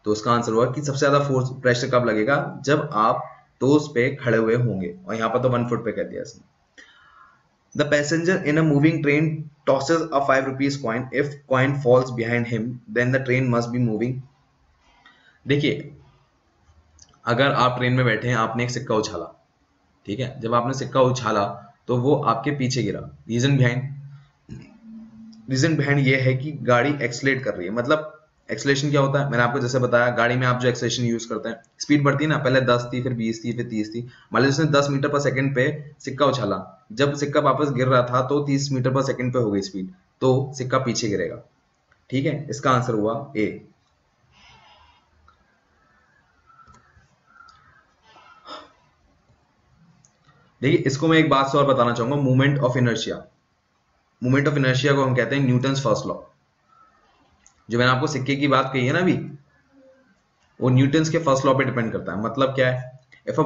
Speaker 1: तो उसका आंसर हुआ कि सबसे ज्यादा फोर्स प्रेशर कब लगेगा, जब आप तो उस पे खड़े हुए होंगे, और यहाँ पर तो 1 फुट पे कह दिया इसने। The passenger in a moving train tosses a 5 rupees coin. If coin falls behind him, then the train must be moving. देखिए, अगर आप ट्रेन में बैठे हैं, आपने एक सिक्का उछाला, ठीक है, जब आपने सिक्का उछाला तो वो आपके पीछे गिरा। रीजन बिहाइंड ये है कि गाड़ी एक्सलेट कर रही है। मतलब एक्सलेशन क्या होता है, मैंने आपको जैसे बताया, गाड़ी में आप जो एक्सलेशन यूज करते हैं, स्पीड बढ़ती है ना, पहले 10 थी, फिर 20 थी, फिर 30 थी। मान लीजिए उसने 10 मीटर पर सेकंड पे सिक्का उछाला, जब सिक्का वापस गिर रहा था तो 30 मीटर पर सेकंड पे हो गई स्पीड, तो सिक्का पीछे गिरेगा। ठीक है, इसका आंसर हुआ ए। देखिए, इसको मैं एक बात से और बताना चाहूंगा, movement of inertia. Movement of inertia को हम कहते हैं न्यूटन्स फर्स्ट लॉ। जो मैंने आपको सिक्के की बात कही है ना अभी, वो न्यूटन्स के फर्स्ट लॉ पे डिपेंड करता है। मतलब क्या है, इफ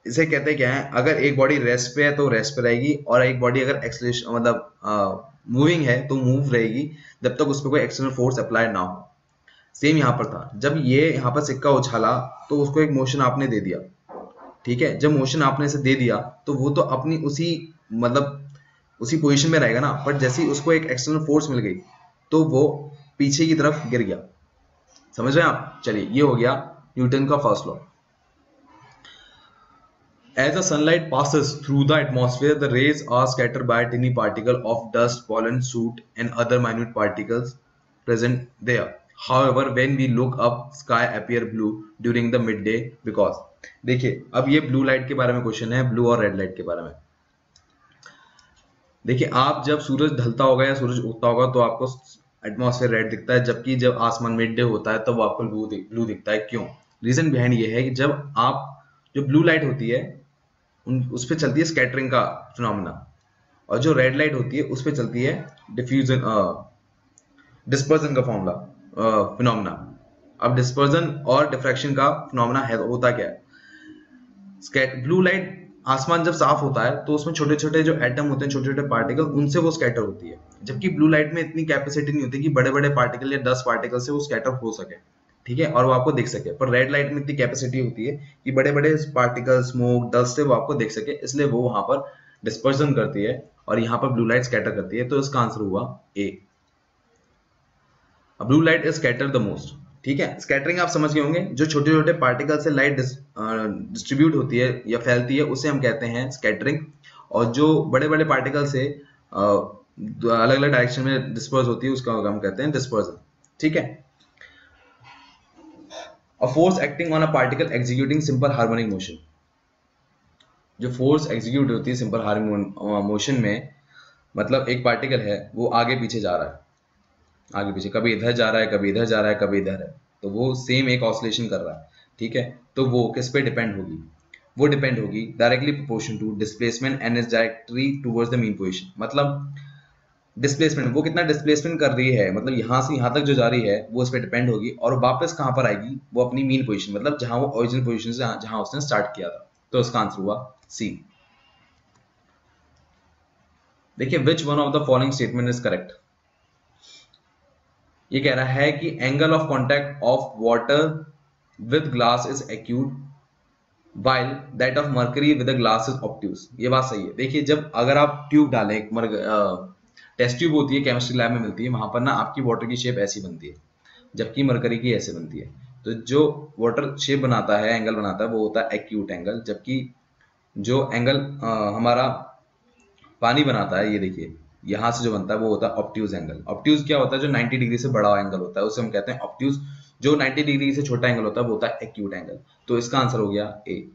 Speaker 1: इसे कहते हैं क्या है, अगर एक बॉडी रेस्ट पे है तो रेस्ट पे रहेगी, और एक बॉडी अगर एक्सेलरेशन मतलब मूविंग है तो मूव रहेगी जब तक उस पर कोई एक्सटर्नल फोर्स अप्लाई ना हो। सेम यहाँ पर था, जब ये यहाँ पर सिक्का उछाला तो उसको एक मोशन आपने दे दिया। ठीक है, जब मोशन आपने इसे दे दिया तो वो तो अपनी उसी मतलब उसी पोजीशन में रहेगा ना, बट जैसे ही उसको एक एक्सटर्नल फोर्स मिल गई तो वो पीछे की तरफ गिर गया। समझ रहे हैं आप? चलिए, ये हो गया न्यूटन का first law. As the sunlight passes through the atmosphere, the rays are scattered by tiny particles of dust, pollen, soot, and other minute particles present there. However, when we look up, sky appear blue during the midday because. देखिए, अब ये blue light के बारे में question है, blue और red light के बारे में। देखिए, आप जब सूरज ढलता होगा या सूरज उगता होगा तो आपको एटमॉस्फेयर रेड दिखता है, जबकि जब आसमान मिड डे होता है तो वो आपको ब्लू दिखता है। क्यों? रीजन बिहाइंड ये है कि जब आप जो ब्लू लाइट होती है उस पर चलती है स्कैटरिंग का फिनोमेना, और जो रेड लाइट होती है उस पर चलती है डिफ्यूजन डिस्पर्जन का फिनोमेना। अब डिस्पर्जन और डिफ्रैक्शन का फिनोमेना है होता क्या है, ब्लू लाइट आसमान जब साफ होता है तो उसमें छोटे छोटे जो एटम होते हैं, छोटे छोटे पार्टिकल, उनसे वो स्कैटर होती है। जबकि ब्लू लाइट में इतनी कैपेसिटी नहीं होती कि बड़े बड़े पार्टिकल या 10 पार्टिकल से वो स्कैटर हो सके, ठीक है, और वो आपको दिख सके। पर रेड लाइट में इतनी कैपेसिटी होती है कि बड़े बड़े पार्टिकल, स्मोक, डस्ट से वो आपको दिख सके, इसलिए वो वहां पर डिस्पर्जन करती है और यहाँ पर ब्लू लाइट स्कैटर करती है। तो इसका आंसर हुआ A. Blue light is scatter the most. ठीक है, स्कैटरिंग आप समझ गए होंगे, जो छोटे छोटे पार्टिकल से लाइट डिस्ट्रीब्यूट होती है या फैलती है उसे हम कहते हैं स्कैटरिंग, और जो बड़े बड़े पार्टिकल से अलग अलग डायरेक्शन में डिस्पर्स होती है उसका हम कहते हैं डिस्पर्जन। ठीक है, A force acting on a particle executing simple harmonic motion। जो फोर्स एग्जीक्यूट होती है सिंपल हार्मोनिक मोशन में, मतलब एक पार्टिकल है वो आगे पीछे जा रहा है, आगे पीछे, कभी इधर जा रहा है, कभी इधर जा रहा है, कभी इधर है, तो वो सेम एक ऑसिलेशन कर रहा है। ठीक है, तो वो किस पे डिपेंड होगी? वो डिपेंड होगी directly proportion to displacement and is directly towards the mean position. मतलब डिस्प्लेसमेंट, वो कितना डिस्प्लेसमेंट कर रही है, मतलब यहाँ से यहाँ तक जो जा रही है वो उस पर डिपेंड होगी, और वापस कहाँ पर आएगी? वो अपनी मीन पोजीशन, मतलब जहां वो ओरिजिनल पोजीशन से जहां उसने स्टार्ट किया था। तो इसका आंसर हुआ सी। देखिए, विच one of the following statement is correct. ये कह रहा है कि angle of contact of water with glass is acute while that of mercury with a glass is obtuse। ये बात सही है। देखिए, जब अगर आप ट्यूब डालें, टेस्ट ट्यूब होती है, केमिस्ट्री लैब में मिलती है, वहां पर ना आपकी वाटर की शेप ऐसी बनती है, जबकि मरकरी की ऐसे बनती है। तो जो वाटर शेप बनाता है, एंगल बनाता है, वो होता है एक्यूट एंगल, जबकि जो एंगल हमारा पानी बनाता है, ये देखिए यहाँ से जो बनता है वो होता है ऑब्ट्यूज एंगल। ऑब्ट्यूज क्या होता है? जो 90 डिग्री से बड़ा एंगल होता है उसे हम कहते हैं ऑब्ट्यूज। जो 90 डिग्री से छोटा एंगल होता है वो होता है एक्यूट एंगल। तो इसका आंसर हो गया ए।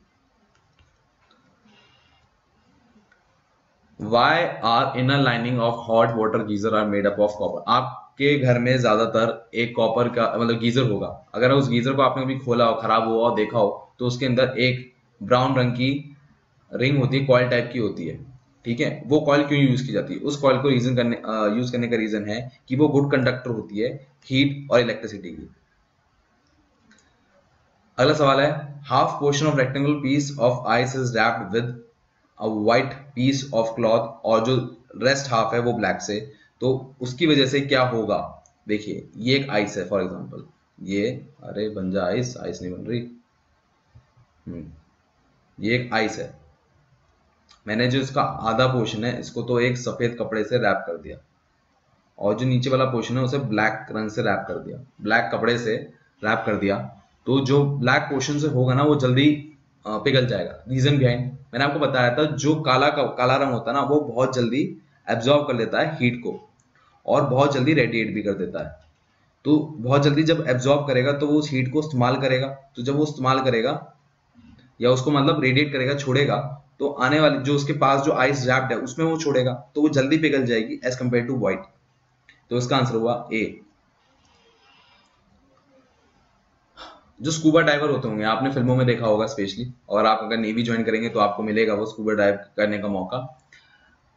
Speaker 1: Why are inner lining of hot water geyser are made up of copper? आपके घर में ज्यादातर एक कॉपर का मतलब गीजर होगा। अगर उस गीजर को आपने कभी खोला हो, खराब हुआ और देखा हो, तो उसके अंदर एक ब्राउन रंग की रिंग होती है, कॉइल टाइप की होती है। ठीक है, वो कॉइल क्यों यूज की जाती है? उस कॉइल को यूज करने का रीजन है कि वो गुड कंडक्टर होती है हीट और इलेक्ट्रिसिटी की। अगला सवाल है, half portion of rectangular piece of ice is wrapped with a white piece of cloth, और जो रेस्ट हाफ है वो ब्लैक से, तो उसकी वजह से क्या होगा? देखिए, ये एक आइस है फॉर एग्जांपल, ये, अरे बन जा आइस, आइस नहीं बन रही। ये एक आइस है, मैंने जो इसका आधा पोर्शन है इसको तो एक सफेद कपड़े से रैप कर दिया, और जो नीचे वाला पोर्शन है उसे ब्लैक रंग से रैप कर दिया, ब्लैक कपड़े से रैप कर दिया। तो जो ब्लैक पोर्शन से होगा ना वो जल्दी पिघल जाएगा। रीजन बिहाइंड मैंने आपको बताया था, जो काला रंग होता है ना वो बहुत जल्दी एब्जॉर्ब कर लेता है हीट को, और बहुत जल्दी रेडिएट भी कर देता है। तो बहुत जल्दी जब एब्जॉर्ब करेगा तो वो उस हीट को इस्तेमाल करेगा, तो जब वो इस्तेमाल करेगा या उसको मतलब रेडिएट करेगा, छोड़ेगा, तो आने वाली जो उसके पास जो आइस रैप्ड है उसमें वो छोड़ेगा, तो वो जल्दी पिघल जाएगी एज कम्पेयर टू व्हाइट। तो इसका आंसर हुआ ए। जो स्कूबा डाइवर होते होंगे, आपने फिल्मों में देखा होगा स्पेशली, और आप अगर नेवी ज्वाइन करेंगे तो आपको मिलेगा वो स्कूबा डाइव करने का मौका।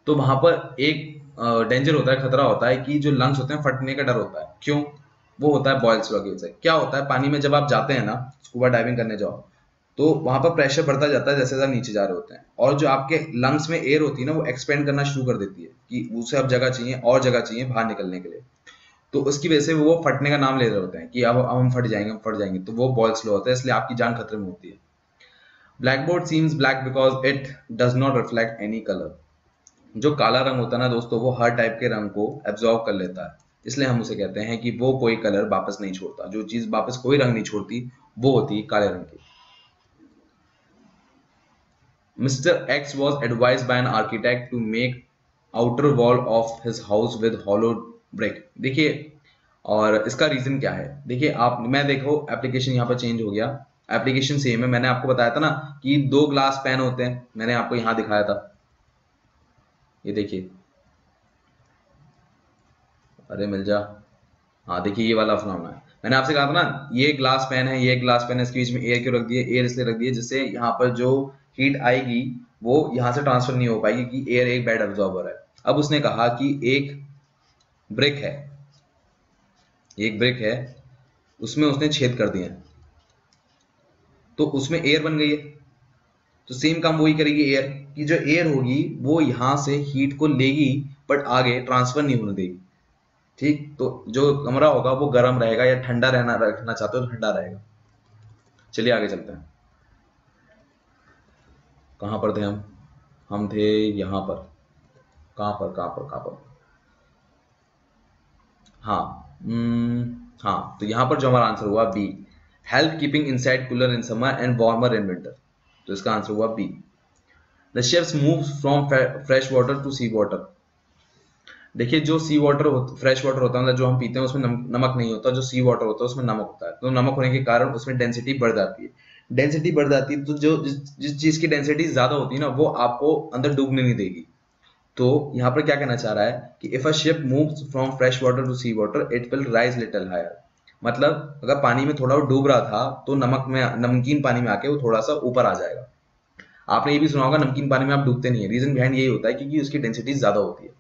Speaker 1: तो वहां पर एक डेंजर होता है, खतरा होता है कि जो लंग्स होते हैं फटने का डर होता है। क्यों? वो होता है बॉयल्स वगैरह से। क्या होता है, पानी में जब आप जाते हैं ना, स्कूबा डाइविंग करने जाओ, तो वहां पर प्रेशर बढ़ता जाता है जैसे आप नीचे जा रहे होते हैं, और जो आपके लंग्स में एयर होती है ना वो एक्सपेंड करना शुरू कर देती है कि उसे अब जगह चाहिए और जगह चाहिए बाहर निकलने के लिए। तो उसकी वजह से वो फटने का नाम ले रहे होते हैं कि अब हम फट जाएंगे, हम फट जाएंगे, तो वो बॉयल स्लो होता है, इसलिए आपकी जान खतरे में होती है। Blackboard seems black because it does not reflect any colour. जो काला रंग होता है ना दोस्तों, वो हर टाइप के रंग को एब्जॉर्ब कर लेता है, इसलिए हम उसे कहते हैं कि वो कोई कलर वापस नहीं छोड़ता। जो चीज वापस कोई रंग नहीं छोड़ती वो होती है काले रंग की। Mister X was advise by an architect to make outer wall of his house with hollow brick. देखिए, और इसका रीजन क्या है, देखिए आप, मैं देखो एप्लीकेशन यहाँ पर चेंज हो गया, एप्लीकेशन सेम है। मैंने आपको बताया था ना कि दो ग्लास पेन होते हैं, मैंने आपको यहाँ दिखाया था, ये देखिए, अरे मिल जा, हाँ देखिए ये वाला फिनोमेना है। मैंने आपसे कहा था ना ये ग्लास पेन है, ये ग्लास पेन है, इसके बीच में एयर क्यों रख दिए? एयर इसलिए रख दिए जिससे यहाँ पर जो हीट आएगी वो यहाँ से ट्रांसफर नहीं हो पाएगी, कि एयर एक बैड एब्जॉर्बर है। अब उसने कहा कि एक ब्रिक है, एक ब्रिक है, उसमें उसने छेद कर दिए हैं, तो उसमें एयर बन गई है। तो सेम काम वही करेगी एयर, कि जो एयर होगी वो यहाँ से हीट को लेगी बट आगे ट्रांसफर नहीं होने देगी। ठीक, तो जो कमरा होगा वो गर्म रहेगा, या ठंडा रहना रखना चाहते हो तो ठंडा रहेगा। चलिए आगे चलते हैं। कहाँ पर थे हम थे यहाँ पर, कहाँ पर हाँ, हाँ, तो यहाँ पर जो हमारा आंसर हुआ B, help keeping inside cooler in summer and warmer in winter. तो इसका आंसर हुआ B. The ships move from fresh water to sea water. देखिए, जो सी वाटर फ्रेश वाटर होता है, मतलब जो हम पीते हैं उसमें नमक नहीं होता, जो सी वाटर होता है उसमें नमक होता है, तो नमक होने के कारण उसमें डेंसिटी बढ़ जाती है। डेंसिटी बढ़ जाती है तो जो जिस चीज की डेंसिटी ज्यादा होती है ना वो आपको अंदर डूबने नहीं देगी। तो यहाँ पर क्या कहना चाह रहा है कि if a ship moves from fresh water to sea water it will rise little higher. मतलब अगर पानी में थोड़ा वो डूब रहा था तो नमक में, नमकीन पानी में आके वो थोड़ा सा ऊपर आ जाएगा। आपने ये भी सुना होगा नमकीन पानी में आप डूबते नहीं है, रीजन बिहाइंड यही होता है क्योंकि उसकी डेंसिटी ज्यादा होती है।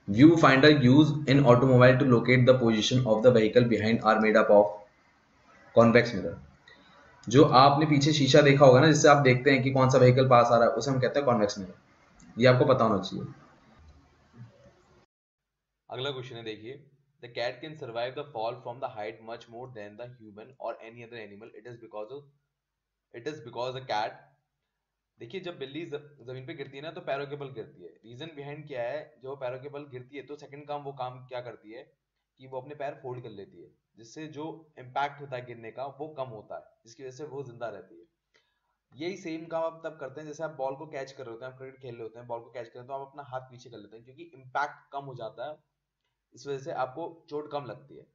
Speaker 1: View finder use in automobile to locate the position of the vehicle behind are made up of convex mirror. जो आपने पीछे शीशा देखा होगा ना, जिससे आप देखते हैं कि कौन सा व्हीकल पास आ रहा है, उसे हम कहते हैं कॉन्वेक्स मिरर। ये आपको पता होना चाहिए। अगला क्वेश्चन है, देखिए, the cat can survive the fall from the height much more than the human or any other animal, it is because the cat. देखिए, जब बिल्ली जमीन पे गिरती है ना तो पैरों के बल गिरती है। रीजन बिहाइंड क्या है, जो पैरों के बल गिरती है तो सेकंड काम वो काम क्या करती है कि वो अपने पैर फोल्ड कर लेती है, जिससे जो इम्पैक्ट होता है गिरने का वो कम होता है, जिसकी वजह से वो जिंदा रहती है। यही सेम काम आप तब करते हैं जैसे आप बॉल को कैच कर रहे होते हैं, आप क्रिकेट खेल रहे होते हैं, बॉल को कैच कर रहे हैं तो आप अपना हाथ पीछे कर लेते हैं क्योंकि इम्पैक्ट कम हो जाता है, इस वजह से आपको चोट कम लगती है।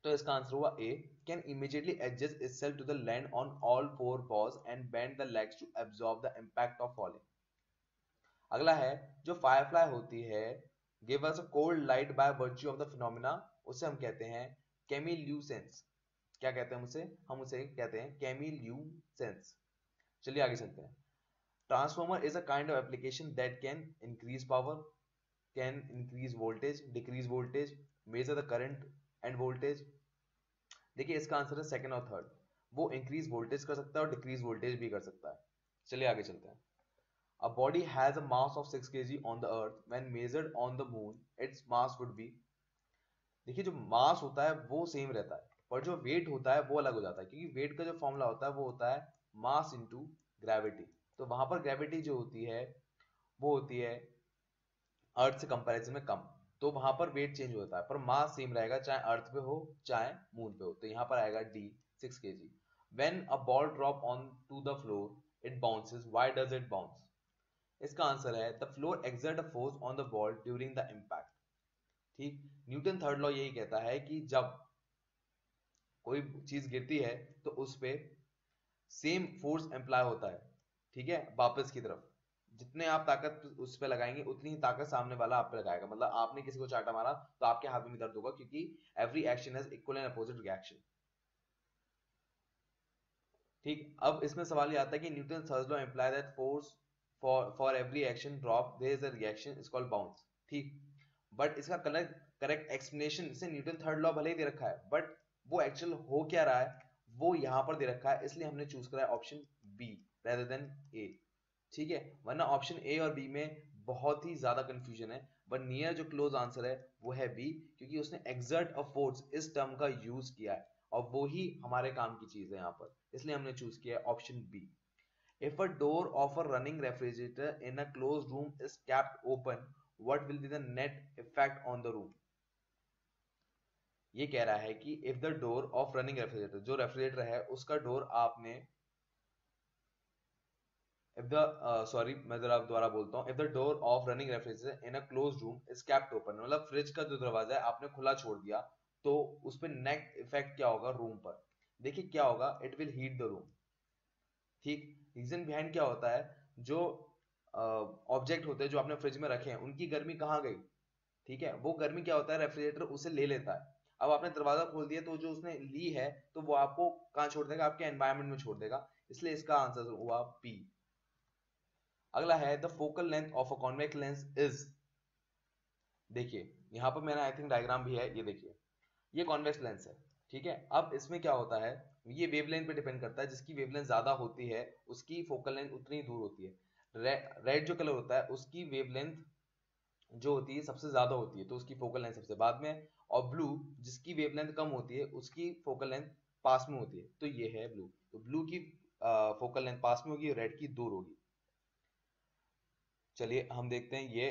Speaker 1: तो इसका आंसर हुआ A, can immediately adjust itself to the land on all four paws and bend the legs to absorb the impact of falling। अगला है, जो फायरफ्लाई होती है, give us a cold light by virtue of the phenomena, उसे हम कहते हैं केमिल्यूसेंस। क्या कहते हैं उसे? हम उसे कहते हैं केमिल्यूसेंस। चलिए आगे चलते हैं। Transformer is a kind of application that can increase power, can increase voltage, decrease voltage, measure the current end voltage. देखिए, इसका आंसर है सेकंड और थर्ड। वो इंक्रीज वोल्टेज कर सकता है और डिक्रीज वोल्टेज भी कर सकता है। चलिए आगे चलते हैं। A body has a mass of 6 kg on the earth when measured on the moon its mass would be. देखिए, जो मास होता है वो सेम रहता है, पर जो वेट होता है वो अलग हो जाता है, क्योंकि वेट का जो फॉर्मूला होता है वो होता है मास इनटू ग्रेविटी। तो वहां पर ग्रेविटी जो होती है वो होती है अर्थ से कंपैरिजन में कम, तो वहां पर वेट चेंज होता है, पर मास सेम रहेगा चाहे अर्थ पे हो चाहे मून पे हो। तो यहां पर आएगा D 6 kg। When a ball drop on to the floor it bounces, why does it bounce? इसका आंसर है the floor exert a force on the ball during the impact. ठीक, न्यूटन थर्ड लॉ यही कहता है कि जब कोई चीज गिरती है तो उस पे सेम फोर्स अप्लाई होता है, ठीक है, वापस की तरफ। जितने आप ताकत उस पे लगाएंगे उतनी ही ताकत सामने वाला आप पे लगाएगा। मतलब आपने किसी को चाटा मारा तो आपके हाथ में भी दर्द होगा, क्योंकि every action has equal and opposite reaction. ठीक, अब इसमें सवाल ये आता है कि Newton third law imply that force for every action drop there is a reaction is called bounce. ठीक, बट इसका करेक्ट एक्सप्लेनेशन से न्यूटन थर्ड लॉ भले ही दे रखा है, बट वो एक्चुअल हो क्या रहा है वो यहां पर दे रखा है, इसलिए हमने चूज करा है ऑप्शन बी रेदर देन ए। ठीक है, वरना ऑप्शन ए और बी में बहुत ही ज्यादा कंफ्यूजन है, बट नियर जो क्लोज आंसर है वो है बी, क्योंकि उसने एक्सर्ट अ फोर्स इस टर्म का यूज किया है और वो ही हमारे काम की चीज है यहाँ पर, इसलिए हमने चूज किया है option B. If a door of a running refrigerator in a closed room is kept open, what will be the net effect on the room? ये कह रहा है कि if the door of running refrigerator, जो refrigerator है उसका door आपने, if the sorry मैं जरा दोबारा बोलता हूं, if the door of running refrigerator in a closed room is kept open, मतलब फ्रिज का जो दरवाजा है आपने खुला छोड़ दिया, तो उस पर नेट इफेक्ट क्या होगा रूम पर? देखिए क्या होगा, it will heat the room. ठीक, रीजन बिहाइंड क्या होता है, जो ऑब्जेक्ट होते हैं जो आपने फ्रिज में रखे हैं उनकी गर्मी कहाँ गई? ठीक है, वो गर्मी क्या होता है, रेफ्रिजरेटर उसे ले लेता है। अब आपने दरवाजा खोल दिया तो जो उसने ली है तो वो आपको कहाँ छोड़ देगा? आपके एनवायरनमेंट में छोड़ देगा, इसलिए इसका आंसर हुआ बी। अगला है the focal length of a convex lens is. देखिए यहां पर मैंने आई थिंक डायग्राम भी है, ये देखिए ये कॉन्वेक्स लेंस है। ठीक है, अब इसमें क्या होता है, ये वेवलेंथ पे डिपेंड करता है, जिसकी वेवलेंथ ज्यादा होती है उसकी फोकल लेंथ उतनी दूर होती है। रेड जो कलर होता है उसकी वेवलेंथ जो होती है सबसे ज्यादा होती है, तो उसकी फोकल लेंथ सबसे बाद में है। और ब्लू जिसकी वेवलेंथ कम होती है उसकी फोकल लेंथ पास में होती है, तो ये है ब्लू। तो ब्लू की फोकल लेंथ पास में होगी, रेड की दूर होगी। चलिए हम देखते हैं ये,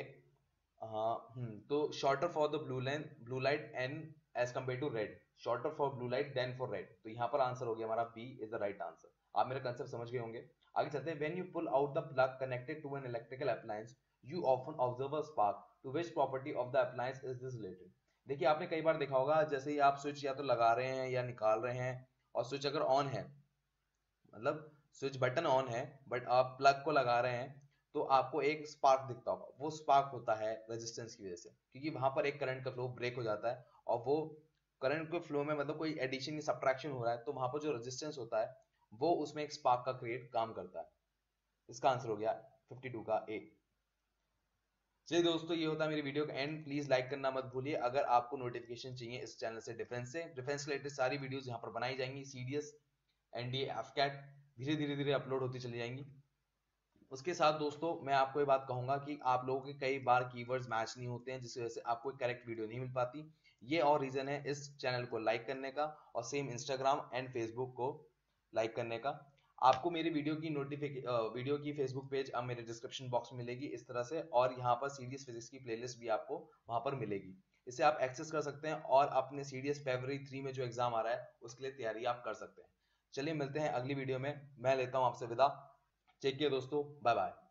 Speaker 1: हाँ तो shorter for the blue light and as compare to red, shorter for blue light than for red, तो यहाँ पर आंसर हो गया हमारा B is the right answer. आप मेरा कंसेप्ट समझ गए होंगे। आगे चलते हैं, when you pull out the plug connected to an electrical appliance you often observe a spark, to which property of the appliance is this related? देखिए आपने कई बार देखा होगा, जैसे ही आप स्विच या तो लगा रहे हैं या निकाल रहे हैं, और स्विच अगर ऑन है, मतलब स्विच बटन ऑन है बट आप प्लग को लगा रहे हैं, तो आपको एक स्पार्क दिखता होगा। वो स्पार्क होता है रेजिस्टेंस की वजह से, क्योंकि वहां पर एक करंट का फ्लो ब्रेक हो जाता है, और वो करंट के फ्लो में मतलब कोई एडिशन या सब्ट्रैक्शन हो रहा है, तो वहां पर जो रेजिस्टेंस होता है वो उसमें एक स्पार्क का क्रिएट काम करता है। इसका आंसर हो गया 52 का ए। चलिए दोस्तों, ये होता है मेरी वीडियो का एंड। प्लीज लाइक करना मत भूलिए। अगर आपको नोटिफिकेशन चाहिए इस चैनल से, डिफेंस रिलेटेड सारी वीडियोस यहाँ पर बनाई जाएंगी, सीडीएस एनडीए एफकैट धीरे धीरे अपलोड होती चली जाएंगी। उसके साथ दोस्तों मैं आपको ये बात कहूंगा कि आप लोगों के कई बार कीवर्ड्स मैच नहीं होते हैं, जिस वजह से आपको एक करेक्ट वीडियो नहीं मिल पाती। ये और रीजन है इस चैनल को लाइक करने का, और सेम इंस्टाग्राम एंड फेसबुक को लाइक करने का। आपको मेरी वीडियो की फेसबुक पेज अब मेरे डिस्क्रिप्शन बॉक्स में मिलेगी इस तरह से, और यहाँ पर सीडीएस फिजिक्स की प्लेलिस्ट भी आपको वहां पर मिलेगी। इसे आप एक्सेस कर सकते हैं और अपने सीडीएस फरवरी 3 में जो एग्जाम आ रहा है उसके लिए तैयारी आप कर सकते हैं। चलिए मिलते हैं अगली वीडियो में, मैं लेता हूं आपसे विदा। टेक केयर दोस्तों, बाय बाय।